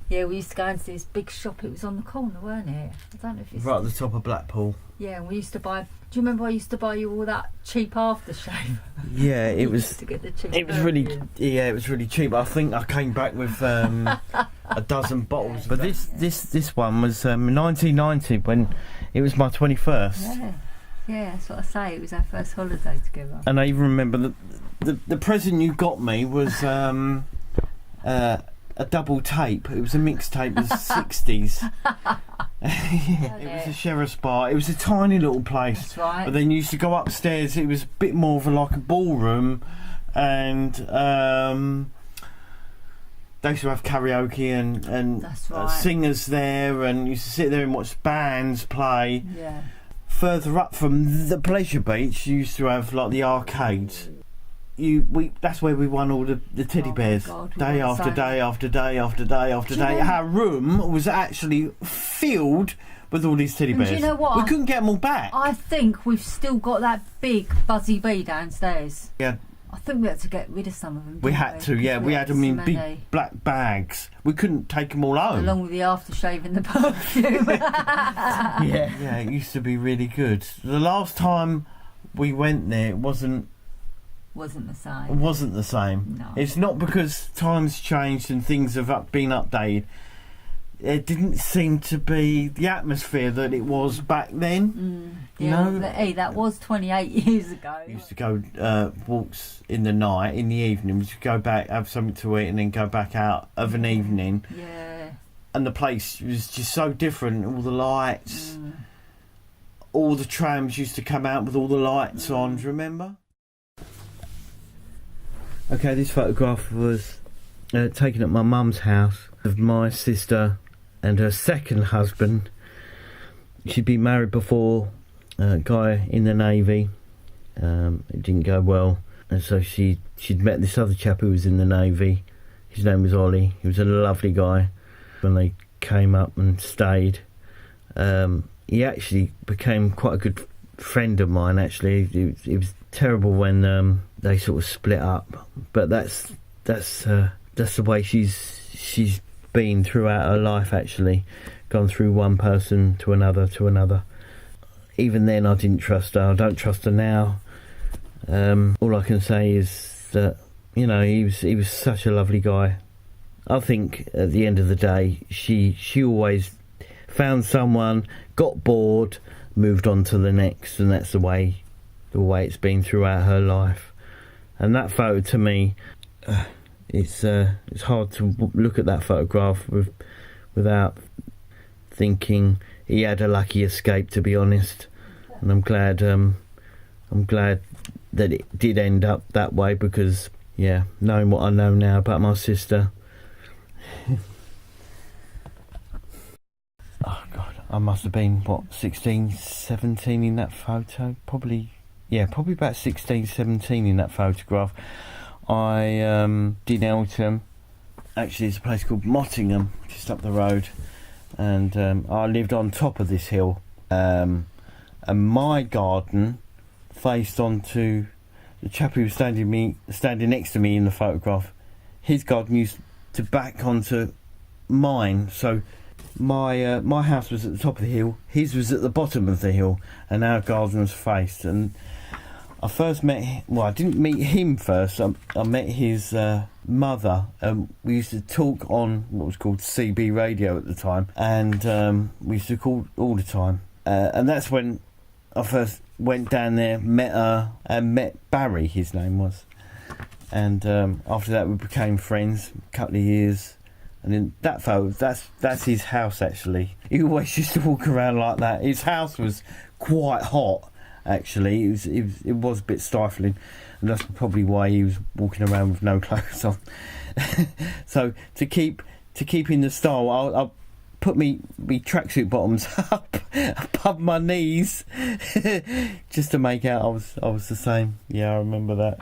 Yeah, we used to go into this big shop. It was on the corner, weren't it? I don't know if it's... Right at the top of Blackpool. Yeah, and we used to buy... Do you remember I used to buy you all that cheap aftershave? Yeah, it was... used to get the cheap it was really... Yeah, it was really cheap. I think I came back with a dozen bottles. But this one was 1990 when it was my 21st. Yeah. Yeah, that's what I say. It was our first holiday together. And I even remember the present you got me was a double tape. It was a mixtape of the 60s. Yeah, it was a sheriff's bar. It was a tiny little place. That's right. But then you used to go upstairs. It was a bit more of like a ballroom, and they used to have karaoke and That's right. singers there, and you used to sit there and watch bands play. Yeah. Further up from the pleasure beach, you used to have like the arcades. That's where we won all the teddy bears. God, day after day after day after day after day. Our room was actually filled with all these teddy bears. Do you know what? We couldn't get them all back. I think we've still got that big Buzzy Bee downstairs. Yeah. I think we had to get rid of some of them. We had to, yeah. We had them in big black bags. We couldn't take them all home. Along with the aftershave and the perfume. Yeah, it used to be really good. The last time we went there, it wasn't the same. It wasn't the same. No. It's not because times changed and things have been updated. It didn't seem to be the atmosphere that it was back then. You know? Hey, that was 28 years ago. We used to go walks in the night, in the evening. We used to go back, have something to eat, and then go back out of an evening. Yeah. And the place was just so different. All the lights, all the trams used to come out with all the lights on. Do you remember? Okay, this photograph was taken at my mum's house of my sister and her second husband. She'd been married before, a guy in the Navy. It didn't go well, and so she'd met this other chap who was in the Navy. His name was Ollie. He was a lovely guy. When they came up and stayed, he actually became quite a good friend of mine. Actually, it was terrible when they sort of split up, but that's the way she's been throughout her life. Actually, gone through one person to another to another. Even then, I didn't trust her. I don't trust her now. All I can say is that, you know, he was such a lovely guy. I think at the end of the day, she always found someone, got bored, moved on to the next, and that's the way it's been throughout her life. And that photo, to me, it's hard to look at that photograph without thinking he had a lucky escape, to be honest. And I'm glad that it did end up that way, because, yeah, knowing what I know now about my sister, oh God, I must have been, 16, 17 in that photo? Probably about 16, 17 in that photograph. I did Eltham. Actually, it's a place called Mottingham, just up the road. And I lived on top of this hill. And my garden faced onto the chap who was standing next to me in the photograph. His garden used to back onto mine. So my house was at the top of the hill, his was at the bottom of the hill, and our garden was faced. And I first met, I didn't meet him first. I met his mother. We used to talk on what was called CB radio at the time, and we used to call all the time. And that's when I first went down there, met her, and met Barry, his name was. And after that we became friends, a couple of years. And in that photo, that's his house, actually. He always used to walk around like that. His house was quite hot, actually. It was a bit stifling, and that's probably why he was walking around with no clothes on. So to keep in the style, I'll put me tracksuit bottoms up above my knees just to make out I was the same. Yeah, I remember that.